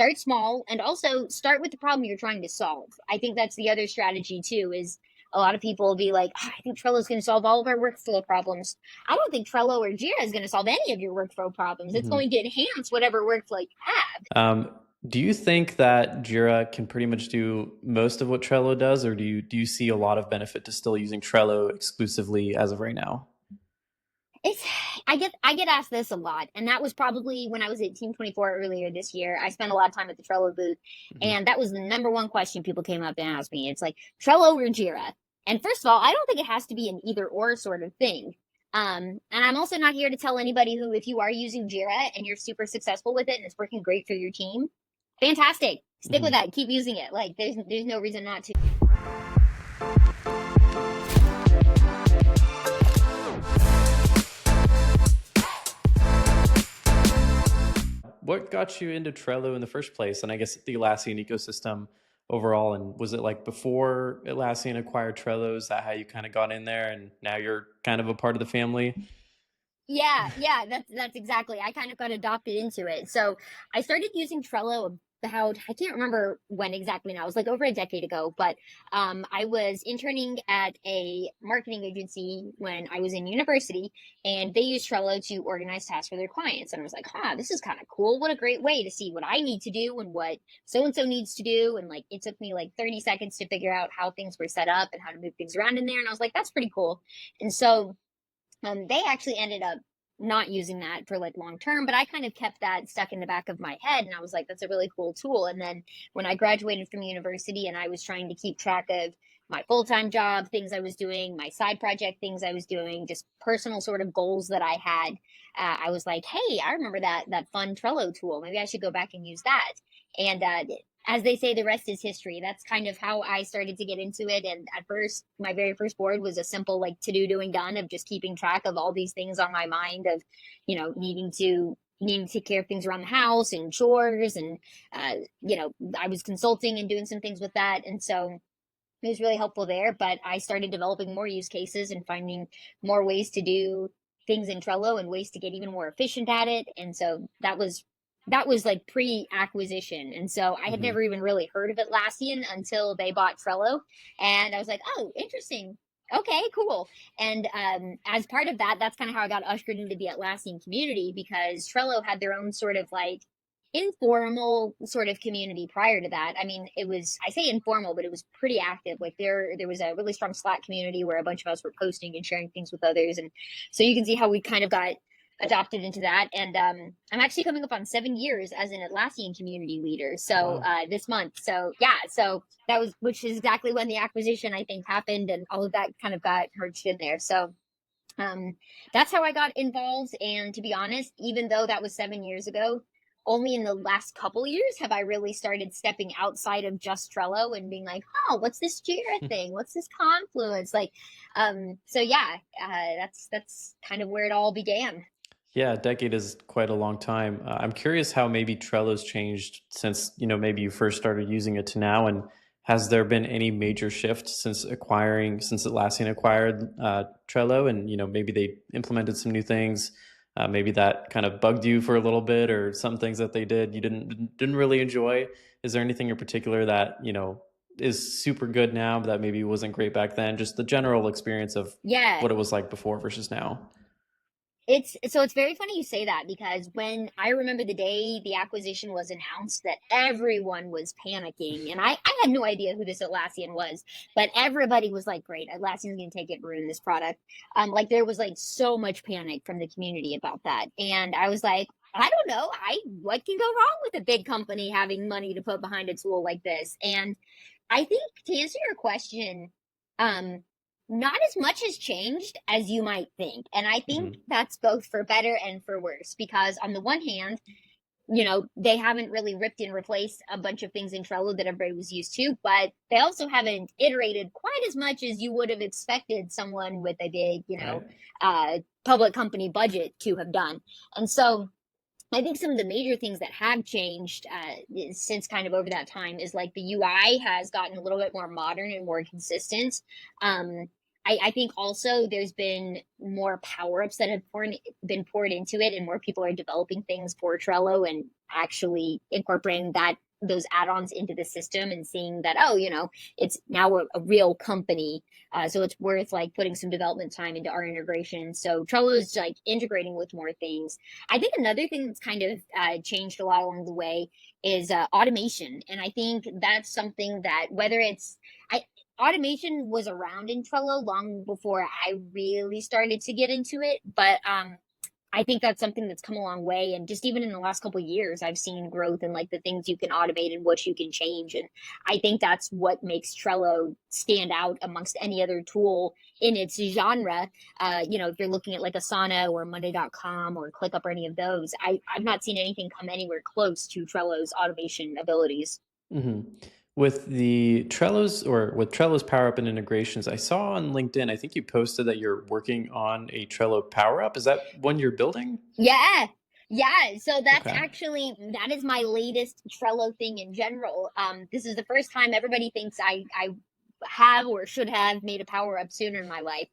start small and also start with the problem you're trying to solve. I think that's the other strategy too, is a lot of people will be like, "Oh, I think Trello is going to solve all of our workflow problems." I don't think Trello or Jira is going to solve any of your workflow problems. It's Mhm. going to enhance whatever workflow you have. Um, do you think that Jira can pretty much do most of what Trello does, or do you see a lot of benefit to still using Trello exclusively as of right now? It's I get asked this a lot, and that was probably when I was at Team 24 earlier this year. I spent a lot of time at the Trello booth, Mhm. and that was the number one question people came up and asked me. It's like Trello or Jira. And first of all, I don't think it has to be an either or sort of thing. And I'm also not here to tell anybody who, if you are using Jira and you're super successful with it and it's working great for your team, fantastic. Stick with Mhm. that. Keep using it. Like there's no reason not to. What got you into Trello in the first place? And I guess the Atlassian ecosystem overall. And was it like before Atlassian acquired Trello? Is that how you kind of got in there and now you're kind of a part of the family? Yeah, that's exactly. I kind of got adopted into it. So I started using Trello about, I can't remember when exactly now. It was like over a decade ago, but I was interning at a marketing agency when I was in university, and they used Trello to organize tasks for their clients. And I was like, this is kind of cool. What a great way to see what I need to do and what so and so needs to do. And like it took me like 30 seconds to figure out how things were set up and how to move things around in there. And I was like, that's pretty cool. And so they actually ended up not using that for like long term, but I kind of kept that stuck in the back of my head. And I was like, that's a really cool tool. And then when I graduated from university and I was trying to keep track of my full time job, things I was doing, my side project, things I was doing, just personal sort of goals that I had, I was like, hey, I remember that fun Trello tool. Maybe I should go back and use that. And as they say, the rest is history. That's kind of how I started to get into it. And at first, my very first board was a simple like to do, doing, done of just keeping track of all these things on my mind of, needing to take care of things around the house and chores. And, I was consulting and doing some things with that. And so it was really helpful there. But I started developing more use cases and finding more ways to do things in Trello and ways to get even more efficient at it. And so that was like pre-acquisition. And so I had Mhm. never even really heard of Atlassian until they bought Trello. And I was like, oh, interesting. Okay, cool. And as part of that, that's kind of how I got ushered into the Atlassian community, because Trello had their own sort of like informal sort of community prior to that. I mean, I say informal, but it was pretty active. Like there was a really strong Slack community where a bunch of us were posting and sharing things with others. And so you can see how we kind of got adopted into that. And I'm actually coming up on 7 years as an Atlassian community leader. So Wow. this month. So yeah, so which is exactly when the acquisition I think happened, and all of that kind of got merged in there. So um, that's how I got involved. And to be honest, even though that was 7 years ago, only in the last couple years have I really started stepping outside of just Trello and being like, oh, what's this Jira thing? What's this Confluence? Like, so yeah, that's kind of where it all began. Yeah, a decade is quite a long time. I'm curious how maybe Trello's changed since, maybe you first started using it to now, and has there been any major shift since Atlassian acquired Trello, and maybe they implemented some new things, maybe that kind of bugged you for a little bit, or some things that they did you didn't really enjoy. Is there anything in particular that is super good now, but that maybe wasn't great back then? Just the general experience of Yeah, what it was like before versus now. it's very funny you say that, because when I remember the day the acquisition was announced, that everyone was panicking, and I had no idea who this Atlassian was, but everybody was like, "Great, Atlassian's going to take it and ruin this product." Like there was like so much panic from the community about that, and I was like, I don't know, I what can go wrong with a big company having money to put behind a tool like this? And I think to answer your question, um, not as much has changed as you might think. And I think Mhm. that's both for better and for worse, because on the one hand, they haven't really ripped and replaced a bunch of things in Trello that everybody was used to, but they also haven't iterated quite as much as you would have expected someone with a big, Right. public company budget to have done. And so I think some of the major things that have changed since kind of over that time is like the UI has gotten a little bit more modern and more consistent. Um, I think also there's been more power ups that have been poured into it, and more people are developing things for Trello and actually incorporating those add-ons into the system and seeing that, oh, it's now a real company. So it's worth like putting some development time into our integration. So Trello is like integrating with more things. I think another thing that's kind of changed a lot along the way is automation. And I think that's something that whether it's, I, automation was around in Trello long before I really started to get into it, but I think that's something that's come a long way. And just even in the last couple of years, I've seen growth in like the things you can automate and what you can change. And I think that's what makes Trello stand out amongst any other tool in its genre. If you're looking at like Asana or Monday.com or ClickUp or any of those, I've not seen anything come anywhere close to Trello's automation abilities. Hmm. With Trello's Power Up and integrations, I saw on LinkedIn, I think you posted that you're working on a Trello Power Up. Is that one you're building? Yeah. Yeah. So Okay. that is my latest Trello thing in general. This is the first time everybody thinks I have or should have made a power up sooner in my life.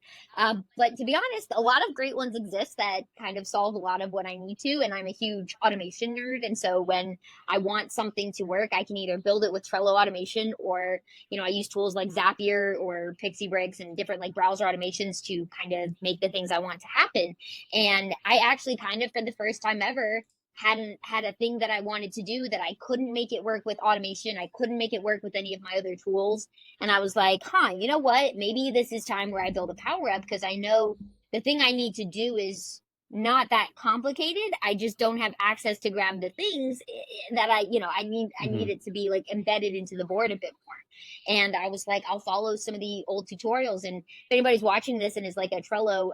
But to be honest, a lot of great ones exist that kind of solve a lot of what I need to. And I'm a huge automation nerd. And so when I want something to work, I can either build it with Trello automation or, I use tools like Zapier or Pixie Breaks and different like browser automations to kind of make the things I want to happen. And I actually kind of, for the first time ever, hadn't had a thing that I wanted to do that I couldn't make it work with automation. I couldn't make it work with any of my other tools. And I was like, you know what? Maybe this is time where I build a power up because I know the thing I need to do is not that complicated. I just don't have access to grab the things that I need Hmm. it to be like embedded into the board a bit more. And I was like, I'll follow some of the old tutorials. And if anybody's watching this and is like a Trello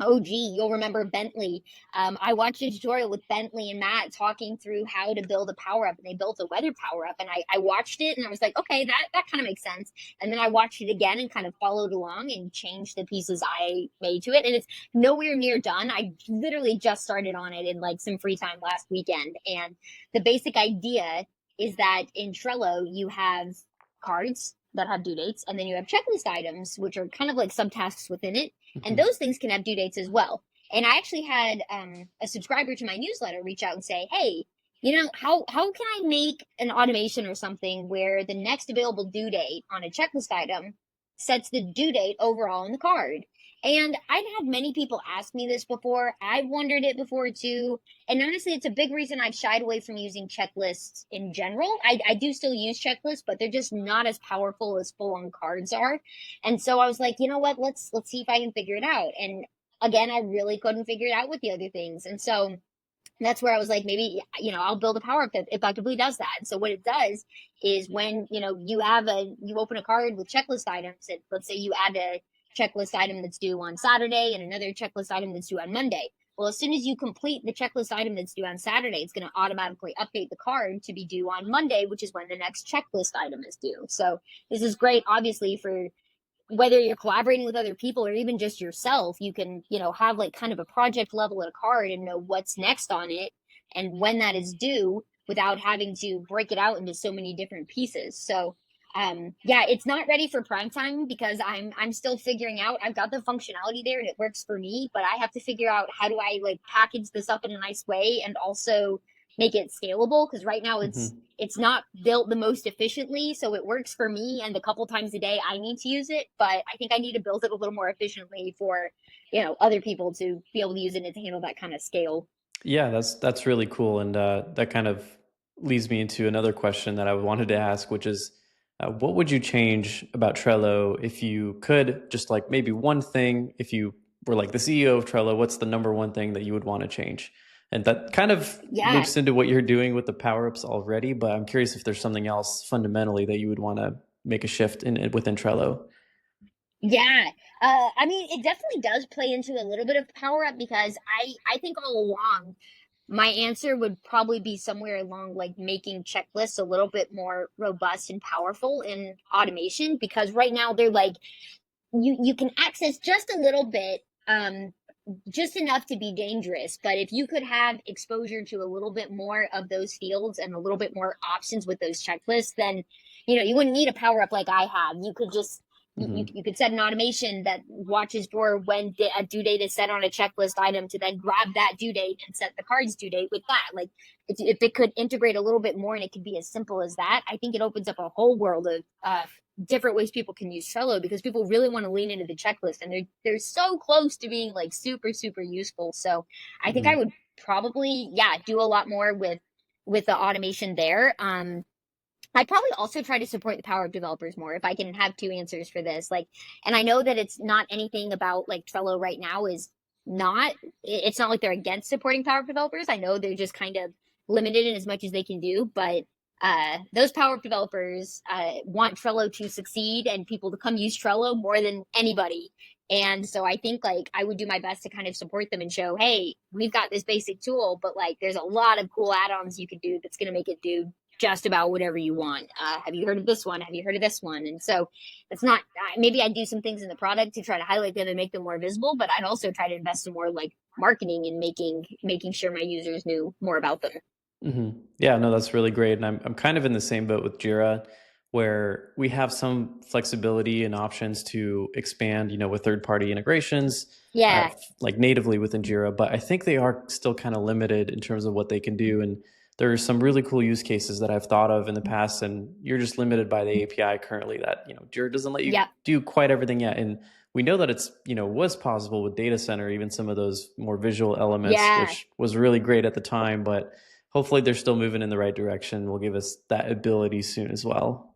OG, you'll remember Bentley. I watched a tutorial with Bentley and Matt talking through how to build a power up, and they built a weather power up. And I watched it and I was like, okay, that kind of makes sense. And then I watched it again and kind of followed along and changed the pieces I made to it. And it's nowhere near done. I literally just started on it in like some free time last weekend. And the basic idea is that in Trello, you have cards that have due dates, and then you have checklist items, which are kind of like subtasks within it, and Hmm. those things can have due dates as well. And I actually had a subscriber to my newsletter reach out and say, "Hey, how can I make an automation or something where the next available due date on a checklist item sets the due date overall in the card?" And I've had many people ask me this before. I've wondered it before too. And honestly, it's a big reason I've shied away from using checklists in general. I do still use checklists, but they're just not as powerful as full on cards are. And so I was like, you know what? Let's see if I can figure it out. And again, I really couldn't figure it out with the other things. And so that's where I was like, maybe, I'll build a power up that effectively does that. And so what it does is when, you open a card with checklist items, and let's say you add a checklist item that's due on Saturday and another checklist item that's due on Monday. Well, as soon as you complete the checklist item that's due on Saturday, it's going to automatically update the card to be due on Monday, which is when the next checklist item is due. So this is great, obviously, for whether you're collaborating with other people or even just yourself. You can, have like kind of a project level at a card and know what's next on it and when that is due without having to break it out into so many different pieces. So yeah, it's not ready for prime time because I'm still figuring out. I've got the functionality there and it works for me, but I have to figure out how do I like package this up in a nice way and also make it scalable, because right now Hmm. it's not built the most efficiently, so it works for me and the couple times a day I need to use it, but I think I need to build it a little more efficiently for other people to be able to use it and to handle that kind of scale. Yeah, that's really cool, and that kind of leads me into another question that I wanted to ask, which is, what would you change about Trello if you could? Just like maybe one thing, if you were like the CEO of Trello, what's the number one thing that you would want to change? And that kind of Yeah. loops into what you're doing with the power ups already, but I'm curious if there's something else fundamentally that you would want to make a shift in within Trello. Yeah. I mean, it definitely does play into a little bit of power up because I think all along my answer would probably be somewhere along like making checklists a little bit more robust and powerful in automation, because right now they're like you can access just a little bit, just enough to be dangerous. But if you could have exposure to a little bit more of those fields and a little bit more options with those checklists, then you wouldn't need a power up like I have. You could just Hmm. You could set an automation that watches for when a due date is set on a checklist item to then grab that due date and set the card's due date with that. Like if it could integrate a little bit more and it could be as simple as that, I think it opens up a whole world of different ways people can use Trello, because people really want to lean into the checklist, and they're so close to being like super super useful. So I think I Hmm. would probably, yeah, do a lot more with the automation there. I'd probably also try to support the power of developers more if I can have two answers for this. Like, and I know that it's not anything about like Trello right now is not, it's not like they're against supporting power of developers. I know they're just kind of limited in as much as they can do, but those power of developers want Trello to succeed and people to come use Trello more than anybody. And so I think like I would do my best to kind of support them and show, hey, we've got this basic tool, but like there's a lot of cool add-ons you could do that's going to make it do just about whatever you want. Have you heard of this one? Have you heard of this one? And so it's not, maybe I'd do some things in the product to try to highlight them and make them more visible, but I'd also try to invest in more like marketing and making sure my users knew more about them. Hmm. Yeah, no, that's really great. And I'm kind of in the same boat with Jira, where we have some flexibility and options to expand, with third-party integrations, Yeah. like natively within Jira. But I think they are still kind of limited in terms of what they can do. And there are some really cool use cases that I've thought of in the past, and you're just limited by the API currently that, Jira doesn't let you Yep. do quite everything yet. And we know that it's, was possible with Data Center, even some of those more visual elements, Yeah. which was really great at the time, but hopefully they're still moving in the right direction. Will give us that ability soon as well.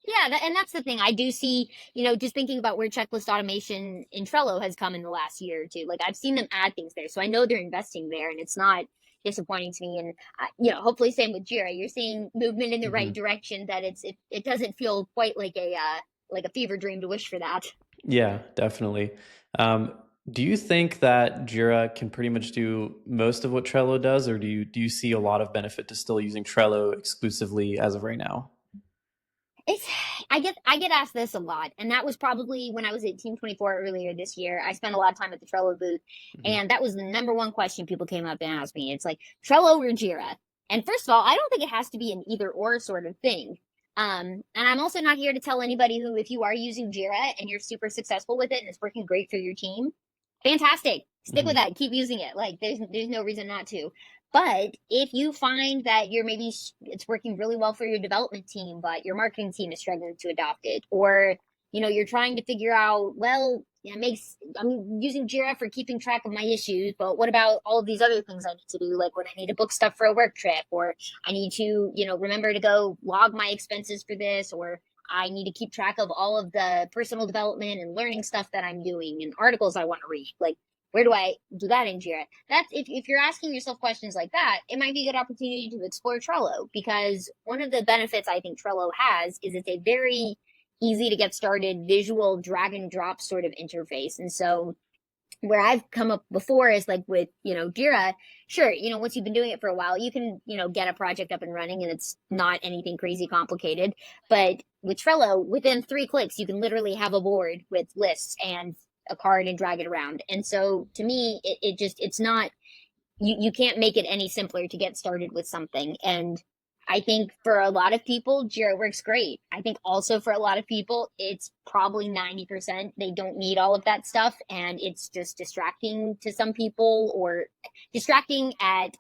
Yeah, and that's the thing. I do see, just thinking about where checklist automation in Trello has come in the last year or two. Like I've seen them add things there, so I know they're investing there, and it's not disappointing to me. And hopefully, same with Jira. You're seeing movement in the right Hmm. direction. That it doesn't feel quite like a fever dream to wish for that. Yeah, definitely. Um, do you think that Jira can pretty much do most of what Trello does, or do you see a lot of benefit to still using Trello exclusively as of right now? It's I get asked this a lot, and that was probably when I was at Team 24 earlier this year. I spent a lot of time at the Trello booth, Hmm. and that was the number one question people came up and asked me. It's like Trello or Jira. And first of all, I don't think it has to be an either or sort of thing. And I'm also not here to tell anybody who, if you are using Jira and you're super successful with it and it's working great for your team, fantastic. Stick with Hmm. that. Keep using it. Like there's no reason not to. But if you find that you're maybe it's working really well for your development team, but your marketing team is struggling to adopt it, or you're trying to figure out, well, yeah, I'm using Jira for keeping track of my issues, but what about all of these other things I need to do, like when I need to book stuff for a work trip, or I need to, remember to go log my expenses for this, or I need to keep track of all of the personal development and learning stuff that I'm doing and articles I want to read. Like, where do I do that in Jira? That's if you're asking yourself questions like that, it might be a good opportunity to explore Trello, because one of the benefits I think Trello has is it's a very easy to get started visual drag and drop sort of interface. And so where I've come up before is like with, Jira, sure, once you've been doing it for a while, you can, get a project up and running and it's not anything crazy complicated. But with Trello, within 3 clicks, you can literally have a board with lists and a card and drag it around. And so to me, it's not, you can't make it any simpler to get started with something. And I think for a lot of people, Jira works great. I think also for a lot of people, it's probably 90% they don't need all of that stuff, and it's just distracting to some people, or distracting at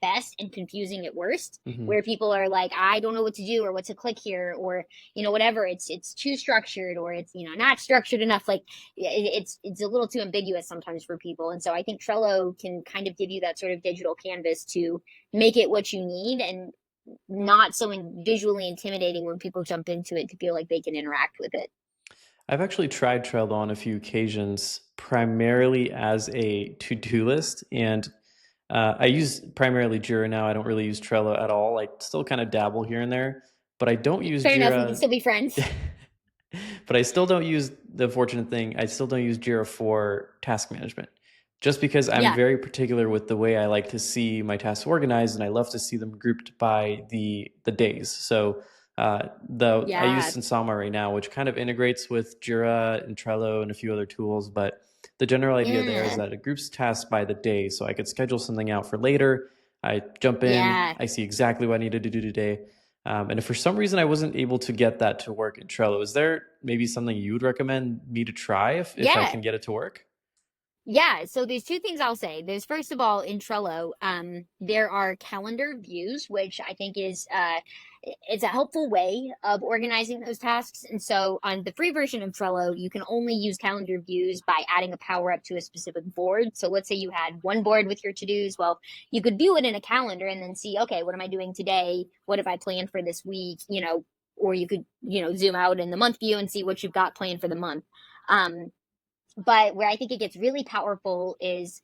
best and confusing at worst. Hmm. Where people are like, I don't know what to do or what to click here, or whatever. It's too structured, or it's not structured enough. Like it's a little too ambiguous sometimes for people, and so I think Trello can kind of give you that sort of digital canvas to make it what you need, and not so visually intimidating when people jump into it to feel like they can interact with it. I've actually tried Trello on a few occasions, primarily as a to-do list, and I use primarily Jira now. I don't really use Trello at all. I still kind of dabble here and there, but I don't use Fair enough. We can Jira. still be friends. But I still don't use the fortunate thing. I still don't use Jira for task management, just because I'm Yeah. very particular with the way I like to see my tasks organized, and I love to see them grouped by the days. So the I use Yeah. Sansama right now, which kind of integrates with Jira and Trello and a few other tools, but the general idea there is Yeah. that it groups tasks by the day. So I could schedule something out for later. I jump in, Yeah. I see exactly what I needed to do today. And if for some reason I wasn't able to get that to work in Trello, is there maybe something you would recommend me to try if I Yeah. can get it to work? Yeah, so there's two things I'll say. There's first of all in Trello, there are calendar views, which I think is it's a helpful way of organizing those tasks. And so on the free version of Trello, you can only use calendar views by adding a power up to a specific board. So let's say you had one board with your to-dos. Well, you could view it in a calendar and then see, okay, what am I doing today? What have I planned for this week? Or you could, zoom out in the month view and see what you've got planned for the month. But where I think it gets really powerful is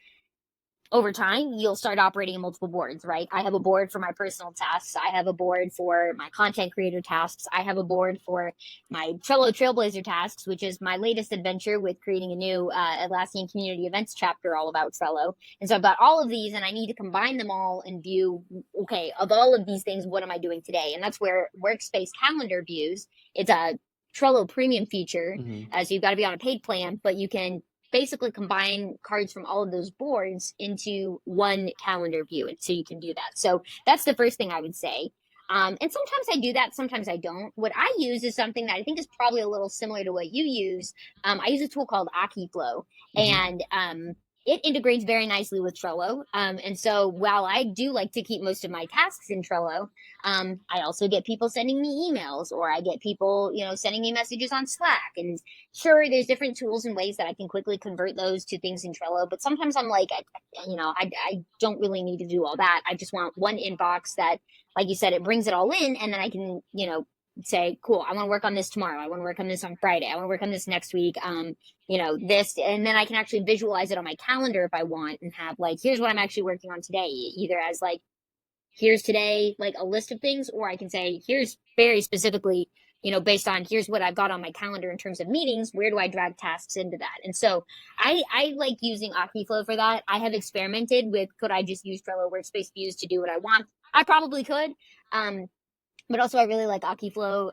over time, you'll start operating in multiple boards, right? I have a board for my personal tasks. I have a board for my content creator tasks. I have a board for my Trello Trailblazer tasks, which is my latest adventure with creating a new Atlassian community events chapter all about Trello. And so I've got all of these and I need to combine them all and view, okay, of all of these things, what am I doing today? And that's where Workspace Calendar views, it's a Trello premium feature. Hmm. So you've got to be on a paid plan, but you can basically combine cards from all of those boards into one calendar view. And so you can do that. So that's the first thing I would say. And sometimes I do that, sometimes I don't. What I use is something that I think is probably a little similar to what you use. I use a tool called AkiFlow, Hmm. and it integrates very nicely with Trello. And so while I do like to keep most of my tasks in Trello, I also get people sending me emails, or I get people, sending me messages on Slack. And sure, there's different tools and ways that I can quickly convert those to things in Trello. But sometimes I'm like, I don't really need to do all that. I just want one inbox that, like you said, it brings it all in, and then I can, say, cool, I want to work on this tomorrow. I want to work on this on Friday. I want to work on this next week. This, and then I can actually visualize it on my calendar if I want, and have like, here's what I'm actually working on today, either as like, here's today, like a list of things, or I can say, here's very specifically, based on here's what I've got on my calendar in terms of meetings, where do I drag tasks into that? And so I like using AkiFlow for that. I have experimented with, could I just use Trello workspace views to do what I want? I probably could. Um, but also I really like AkiFlow,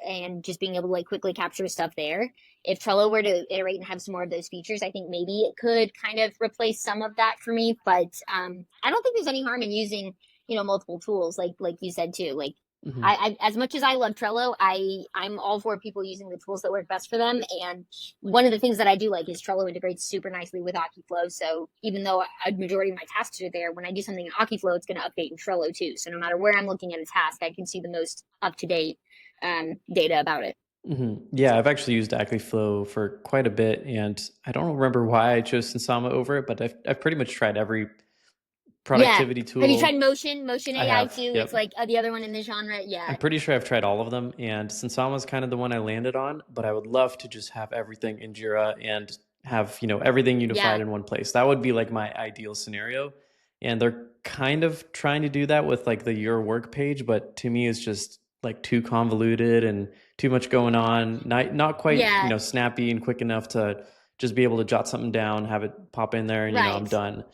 and just being able to like quickly capture stuff there. If Trello were to iterate and have some more of those features, I think maybe it could kind of replace some of that for me. But I don't think there's any harm in using, multiple tools, like you said too. Like Hmm. I as much as I love Trello, I'm all for people using the tools that work best for them. And one of the things that I do like is Trello integrates super nicely with AkiFlow. So even though a majority of my tasks are there, when I do something in AkiFlow, it's going to update in Trello too. So no matter where I'm looking at a task, I can see the most up to date data about it. Hmm. Yeah, I've actually used ActiveFlow for quite a bit, and I don't remember why I chose Sensama over it, but I've pretty much tried every Yeah. productivity Have you tried tool. Motion I AI have. too? It's Yep. like the other one in the genre. I'm Yeah. pretty sure I've tried all of them, and Sensama's kind of the one I landed on, but I would love to just have everything in Jira and have, everything unified Yeah. in one place. That would be like my ideal scenario. And they're kind of trying to do that with like the Your Work page, but to me it's just like too convoluted and too much going on. Not quite, Yeah. snappy and quick enough to just be able to jot something down, have it pop in there, and I'm Right. done.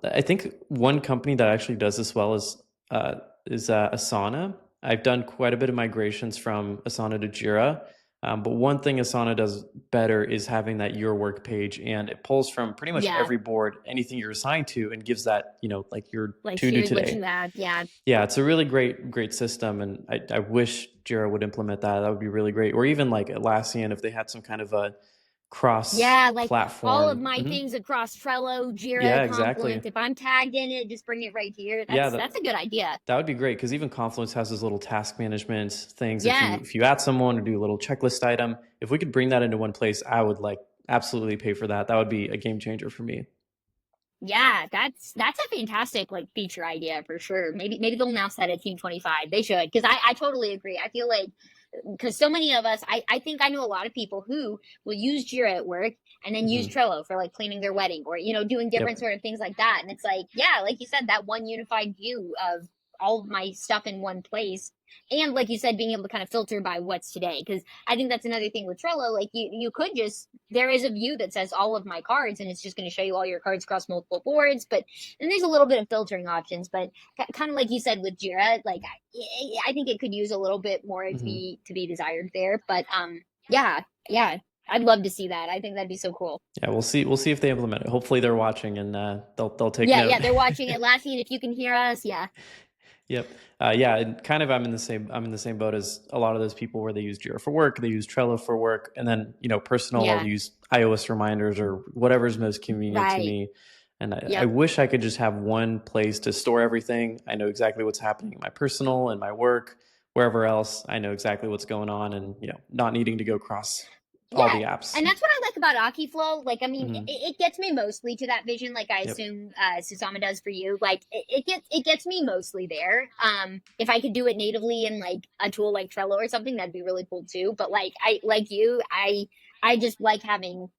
I think one company that actually does this well is Asana. I've done quite a bit of migrations from Asana to Jira. But one thing Asana does better is having that Your Work page, and it pulls from pretty much Yeah. every board, anything you're assigned to, and gives that, like your Like to do here's what today. you have. Yeah. Yeah, it's a really great system, and I wish Jira would implement that. That would be really great. Or even like Atlassian, if they had some kind of a cross Yeah, like all of platform. my Hmm. things across Trello, Jira, Yeah, exactly. Confluence. If I'm tagged in it, just bring it right here. Yeah, That's a good idea. that would be great because even Confluence has those little task management things. If you Yeah. if you add someone or do a little checklist item, if we could bring that into one place, I would like absolutely pay for that. That would be a game changer for me. Yeah, that's a fantastic like feature idea for sure. Maybe they'll announce that at Team 25. They should, because I totally agree. I feel like because so many of us, I think I know a lot of people who will use Jira at work and then use Hmm. Trello for like planning their wedding, or doing different Yep. sort of things like that. And it's like, yeah, like you said, that one unified view of all of my stuff in one place. And like you said, being able to kind of filter by what's today. Because I think that's another thing with Trello. Like you could just, there is a view that says all of my cards, and it's just going to show you all your cards across multiple boards. But then there's a little bit of filtering options. But kind of like you said with Jira, like I think it could use a little bit more to Hmm. be desired there. But yeah, yeah, I'd love to see that. I think that'd be so cool. Yeah, we'll see. We'll see if they implement it. Hopefully, they're watching and they'll take Yeah, note. yeah, they're watching Atlassian. If you can hear us, yeah, Yep. Yeah, and kind of I'm in the same boat as a lot of those people where they use Jira for work, they use Trello for work, and then, personal, I'll Yeah, use iOS reminders or whatever's most convenient to right. me. And I Yep. wish I could just have one place to store everything. I know exactly what's happening in my personal and my work, wherever else. I know exactly what's going on, and not needing to go across all Yeah, the apps. and that's what I like about AkiFlow. Like, I mean, Hmm. it gets me mostly to that vision. Like, I Yep. assume Susama does for you. Like, it gets me mostly there. If I could do it natively in like a tool like Trello or something, that'd be really cool too. But like, I like you, I just like having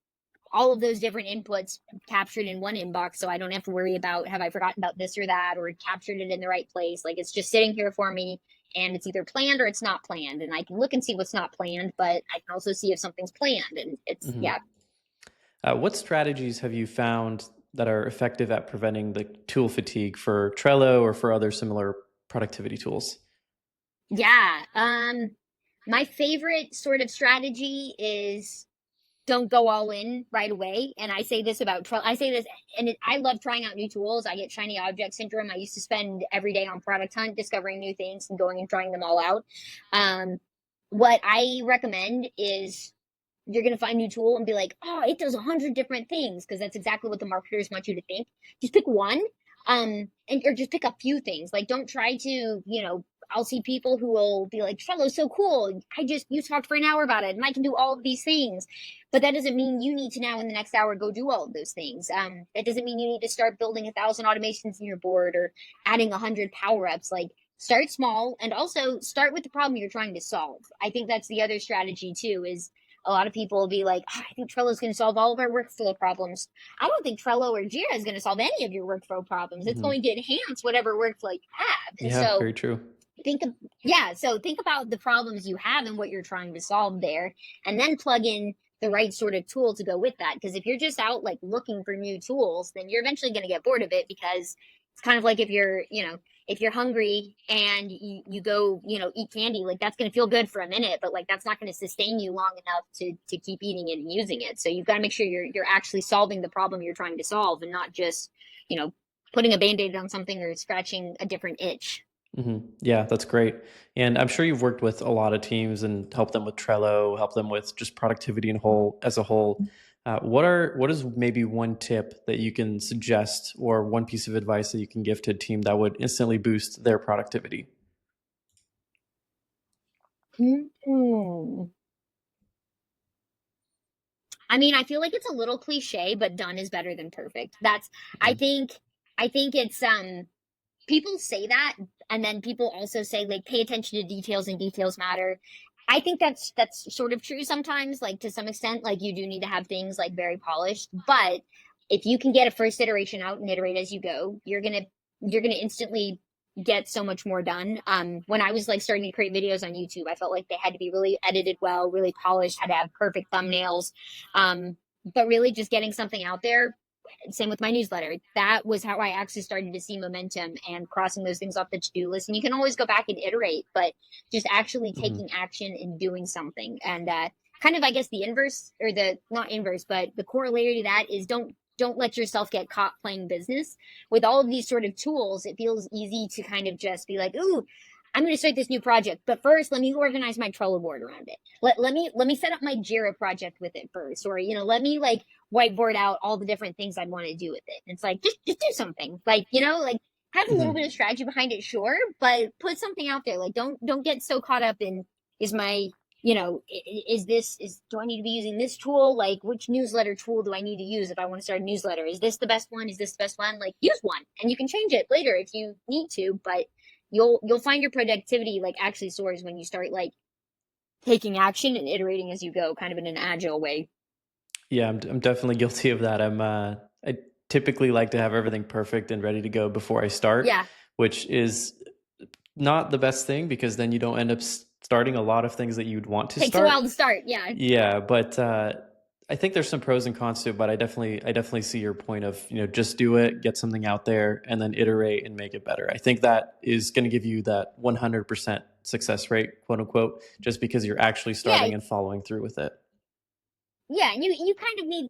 all of those different inputs captured in one inbox, so I don't have to worry about have I forgotten about this or that or captured it in the right place. Like, it's just sitting here for me, and it's either planned or it's not planned, and I can look and see what's not planned, but I can also see if something's planned, and it's Hmm. yeah. What strategies have you found that are effective at preventing the tool fatigue for Trello or for other similar productivity tools? Yeah. My favorite sort of strategy is don't go all in right away. And I say this about I say this, and I love trying out new tools. I get shiny object syndrome. I used to spend every day on product hunt, discovering new things and going and trying them all out. Um, what I recommend is you're going to find a new tool and be like, oh, it does 100 different things, because that's exactly what the marketers want you to think. Just pick one, and or just pick a few things. Like, don't try to, I'll see people who will be like, Trello's so cool. You talked for an hour about it and I can do all of these things. But that doesn't mean you need to now in the next hour go do all of those things. That doesn't mean you need to start building 1,000 automations in your board or adding 100 power ups. Like, start small, and also start with the problem you're trying to solve. I think that's the other strategy too, is a lot of people will be like, oh, I think Trello is going to solve all of our workflow problems. I don't think Trello or Jira is going to solve any of your workflow problems. It's Hmm. going to enhance whatever workflow you have. And Yeah, so very true. think of, yeah, so think about the problems you have and what you're trying to solve there, and then plug in the right sort of tool to go with that. Because if you're just out like looking for new tools, then you're eventually going to get bored of it, because it's kind of like if you're, if you're hungry and you go, eat candy, like that's going to feel good for a minute, but like that's not going to sustain you long enough to keep eating it and using it. So you've got to make sure you're actually solving the problem you're trying to solve, and not just, you know, putting a band-aid on something or scratching a different itch. Hmm. Yeah, that's great. And I'm sure you've worked with a lot of teams and helped them with Trello, helped them with just productivity and whole as a whole. What is maybe one tip that you can suggest, or one piece of advice that you can give to a team that would instantly boost their productivity? Mm-hmm. I mean, I feel like it's a little cliche, but done is better than perfect. I Mm. think, I think it's, people say that, and then people also say like pay attention to details and details matter. I think that's sort of true sometimes, like to some extent. Like, you do need to have things like very polished, but if you can get a first iteration out and iterate as you go, you're gonna instantly get so much more done. When I was like starting to create videos on YouTube, I felt like they had to be really edited well, really polished, had to have perfect thumbnails. But really just getting something out there, same with my newsletter. That was how I actually started to see momentum and crossing those things off the to-do list. And you can always go back and iterate, but just actually Mhm. taking action and doing something. And kind of, I guess, the inverse, or the not inverse, but the corollary to that is don't let yourself get caught playing business. With all of these sort of tools, it feels easy to kind of just be like, ooh, I'm going to start this new project, but first let me organize my Trello board around it. Let me set up my Jira project with it first, or let me like whiteboard out all the different things I'd want to do with it. And it's like, just do something. Like, like have a little bit Mhm. of strategy behind it, sure, but put something out there. Like, don't get so caught up in, is my, do I need to be using this tool? Like, which newsletter tool do I need to use if I want to start a newsletter? Is this the best one? Is this the best one? Like, use one, and you can change it later if you need to, but you'll find your productivity like actually soars when you start like taking action and iterating as you go, kind of in an agile way. Yeah, I'm definitely guilty of that. I typically like to have everything perfect and ready to go before I start, Yeah, which is not the best thing because then you don't end up starting a lot of things that you'd want to takes a while start. to start. Yeah. Yeah, but I think there's some pros and cons to it, but I definitely see your point of, just do it, get something out there, and then iterate and make it better. I think that is going to give you that 100% success rate, quote unquote, just because you're actually Yeah, starting and following through with it. yeah, and you kind of need,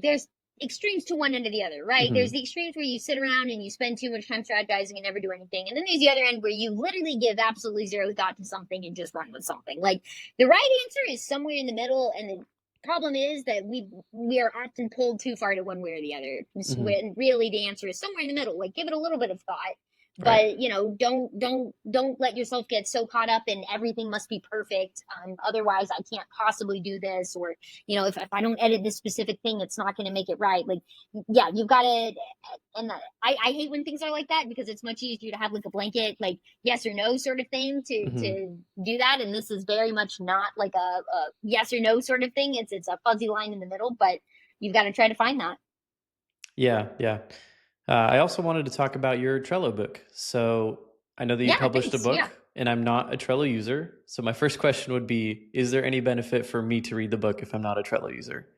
there's extremes to one end or the other, right? There's the extremes where you sit around and you spend too much time strategizing and never do anything. And then there's the other end where you literally give absolutely zero thought to something and just run with something. Like the right answer is somewhere in the middle. And the problem is that we are often pulled too far to one way or the other. When really the answer is somewhere in the middle. Like give it a little bit of thought. Right. But don't let yourself get so caught up in everything must be perfect. Otherwise I can't possibly do this, or if I don't edit this specific thing, it's not going to make it right. Like, yeah, you've got to. And I hate when things are like that, because it's much easier to have like a blanket, like yes or no sort of thing to do that. And this is very much not like a yes or no sort of thing. It's a fuzzy line in the middle, but you've got to try to find that. Yeah, yeah. I also wanted to talk about your Trello book. So I know that you Yeah, published a thanks. book, Yeah. and I'm not a Trello user. So my first question would be, is there any benefit for me to read the book if I'm not a Trello user?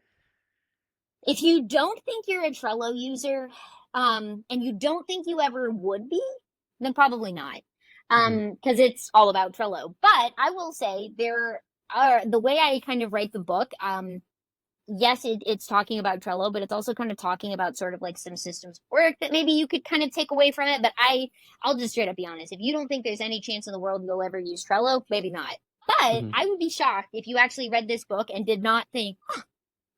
If you don't think you're a Trello user, and you don't think you ever would be, then probably not. Because it's all about Trello. But I will say the way I kind of write the book, yes, it's talking about Trello, but it's also kind of talking about sort of like some systems work that maybe you could kind of take away from it. But I'll just straight up be honest. If you don't think there's any chance in the world you'll ever use Trello, maybe not. But I would be shocked if you actually read this book and did not think,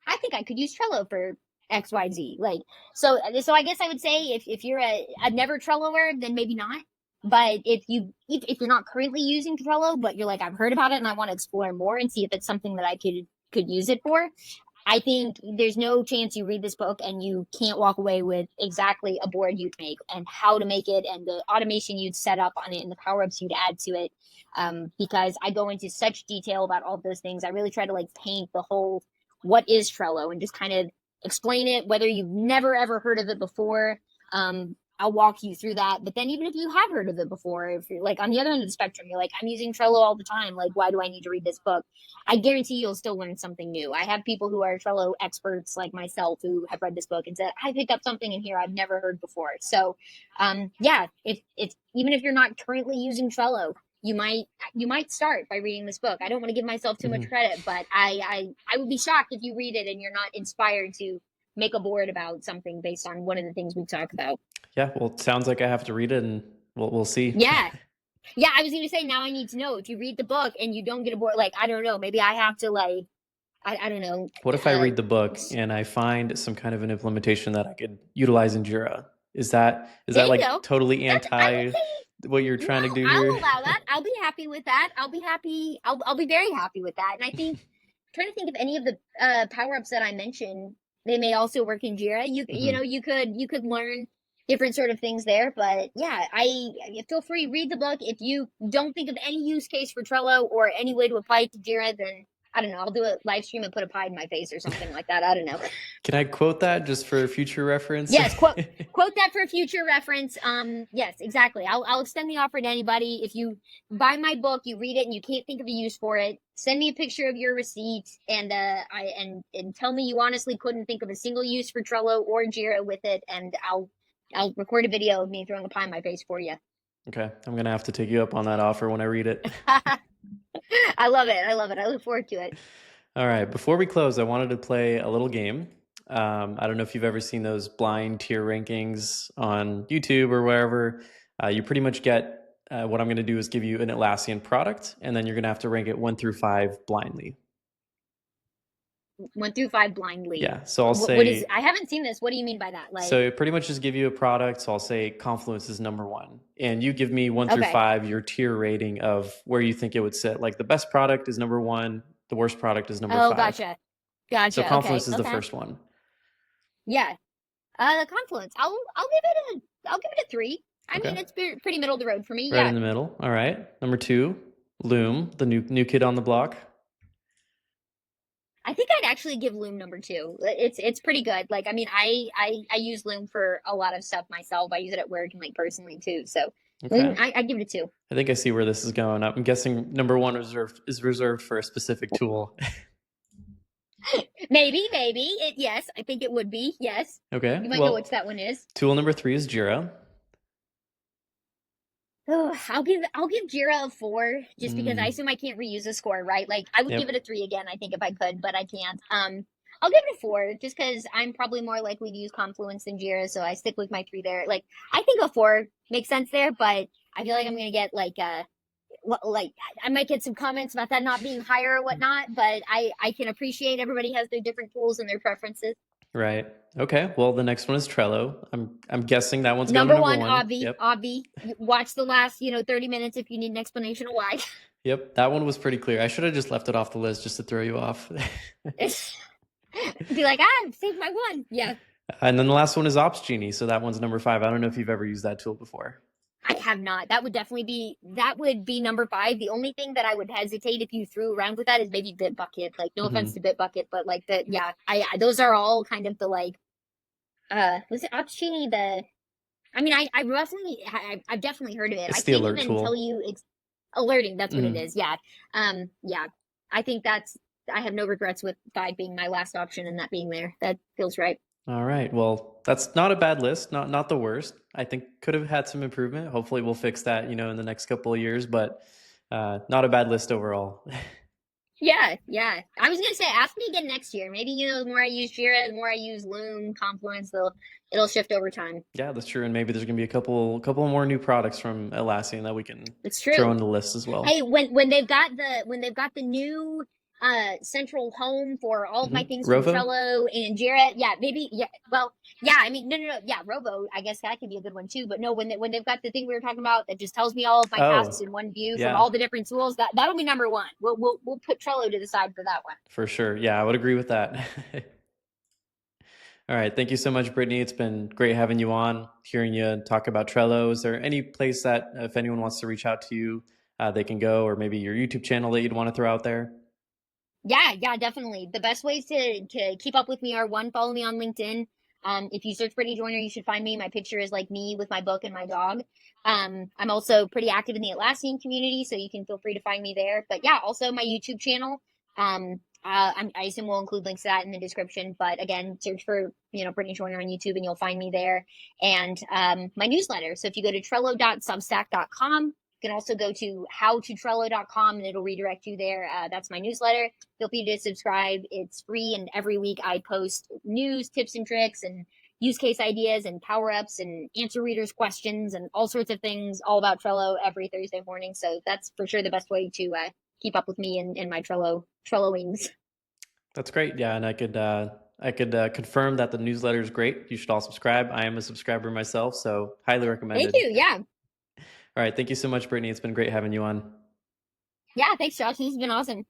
I think I could use Trello for XYZ. Like, so I guess I would say if you're a never Trelloer, then maybe not. But if you're not currently using Trello, but you're like, I've heard about it and I want to explore more and see if it's something that I could use it for, I think there's no chance you read this book and you can't walk away with exactly a board you'd make and how to make it and the automation you'd set up on it and the power ups you'd add to it. Because I go into such detail about all those things. I really try to like paint the whole what is Trello and just kind of explain it, whether you've never ever heard of it before. I'll walk you through that. But then even if you have heard of it before, if you're like on the other end of the spectrum, you're like, I'm using Trello all the time. Like, why do I need to read this book? I guarantee you'll still learn something new. I have people who are Trello experts like myself who have read this book and said, I picked up something in here I've never heard before. So, yeah, if even if you're not currently using Trello, you might start by reading this book. I don't want to give myself too much credit, but I would be shocked if you read it and you're not inspired to make a board about something based on one of the things we talk about. Yeah, well, it sounds like I have to read it, and we'll see. Yeah. Yeah, I was going to say, now I need to know if you read the book and you don't get a board, like, I don't know, maybe I have to like, I don't know. What if I read the book and I find some kind of an implementation that I could utilize in Jira? Is that like totally anti what you're trying to do here? I'll allow that. I'll be happy with that. I'll be happy. I'll be very happy with that. And I think, trying to think of any of the power ups that I mentioned, they may also work in Jira. You could learn different sort of things there. But yeah, I feel free, read the book. If you don't think of any use case for Trello or any way to apply it to Jira, then I don't know, I'll do a live stream and put a pie in my face or something like that. I don't know. Can I quote that just for future reference? Yes, quote that for future reference. Yes, exactly. I'll extend the offer to anybody. If you buy my book, you read it and you can't think of a use for it, send me a picture of your receipt and and tell me you honestly couldn't think of a single use for Trello or Jira with it, and I'll record a video of me throwing a pie in my face for you. Okay, I'm gonna have to take you up on that offer when I read it. I love it. I look forward to it. All right, before we close, I wanted to play a little game. I don't know if you've ever seen those blind tier rankings on YouTube or wherever. You pretty much get what I'm going to do is give you an Atlassian product, and then you're going to have to rank it 1 through 5 blindly. 1 through 5 blindly. Yeah. So I'll say, I haven't seen this. What do you mean by that? Like, so pretty much just give you a product. So I'll say Confluence is number 1, and you give me 1 through 5 your tier rating of where you think it would sit. Like the best product is number 1, the worst product is number 5. Oh, gotcha. So Confluence is the first one. Yeah. Confluence. I'll give it a 3. I mean, it's pretty middle of the road for me. Right in the middle. All right. Number 2, Loom, the new kid on the block. I think I'd actually give Loom number 2. It's pretty good. Like, I mean, I use Loom for a lot of stuff myself. I use it at work and like personally too. So Loom, I give it a 2. I think I see where this is going. I'm guessing number 1 is reserved for a specific tool. Maybe. Yes, I think it would be. Yes. Okay. You might know which that one is. Tool number 3 is Jira. Oh, I'll give Jira a 4 just because I assume I can't reuse a score, right? Like I would give it a 3 again, I think, if I could, but I can't. I'll give it a 4 just because I'm probably more likely to use Confluence than Jira, so I stick with my 3 there. Like I think a 4 makes sense there, but I feel like I'm gonna get like I might get some comments about that not being higher or whatnot, but I can appreciate everybody has their different tools and their preferences. Right. Okay. Well, the next one is Trello. I'm guessing that one's going to Number number one, one. Obvi, Yep. Obvi. Watch the last 30 minutes if you need an explanation of why. Yep. That one was pretty clear. I should have just left it off the list just to throw you off. Be like, saved my one. Yeah. And then the last one is Ops Genie. So that one's number 5. I don't know if you've ever used that tool before. I have not. That would be number 5. The only thing that I would hesitate if you threw around with that is maybe Bitbucket. Like, no offense to Bitbucket, but like I those are all kind of the like, was it Ops Genie I mean, I've definitely heard of it. It's I the can't alert even tell tool. you alerting. That's what it Mhm. is. Yeah. Yeah. I think I have no regrets with 5 being my last option and that being there. That feels right. All right. Well, that's not a bad list. Not the worst. I think could have had some improvement. Hopefully we'll fix that, in the next couple of years, but not a bad list overall. Yeah, yeah. I was gonna say, ask me again next year. Maybe the more I use Jira, the more I use Loom, Confluence, it'll shift over time. Yeah, that's true. And maybe there's gonna be a couple more new products from Atlassian that we can It's throw true. on the list as well. Hey, when they've got the new central home for all of my things from Rovo? Trello and Jira, yeah, maybe, yeah. Well, yeah. I mean, no, yeah, Robo. I guess that could be a good one too. But no, when they've got the thing we were talking about that just tells me all of my tasks Oh, in one view from yeah, all the different tools, that'll be number 1. We'll put Trello to the side for that one. for sure. Yeah, I would agree with that. All right. Thank you so much, Brittany. It's been great having you on, hearing you talk about Trello. Is there any place that if anyone wants to reach out to you, they can go, or maybe your YouTube channel that you'd want to throw out there? Yeah, yeah, definitely. The best ways to keep up with me are, one, follow me on LinkedIn. If you search Brittany Joiner, you should find me. My picture is like me with my book and my dog. I'm also pretty active in the Atlassian community, so you can feel free to find me there. But yeah, also my YouTube channel. I assume we'll include links to that in the description. But again, search for Brittany Joiner on YouTube and you'll find me there. And my newsletter. So if you go to trello.substack.com, you can also go to howtotrello.com and it'll redirect you there. That's my newsletter. Feel free to subscribe. It's free, and every week I post news, tips and tricks, and use case ideas and power ups and answer readers' questions and all sorts of things all about Trello every Thursday morning. So that's for sure the best way to keep up with me and my Trelloings. That's great. Yeah, and I could confirm that the newsletter is great. You should all subscribe. I am a subscriber myself, so highly Thank recommended. you. Yeah. All right. Thank you so much, Brittany. It's been great having you on. Yeah. Thanks, Josh. This has been awesome.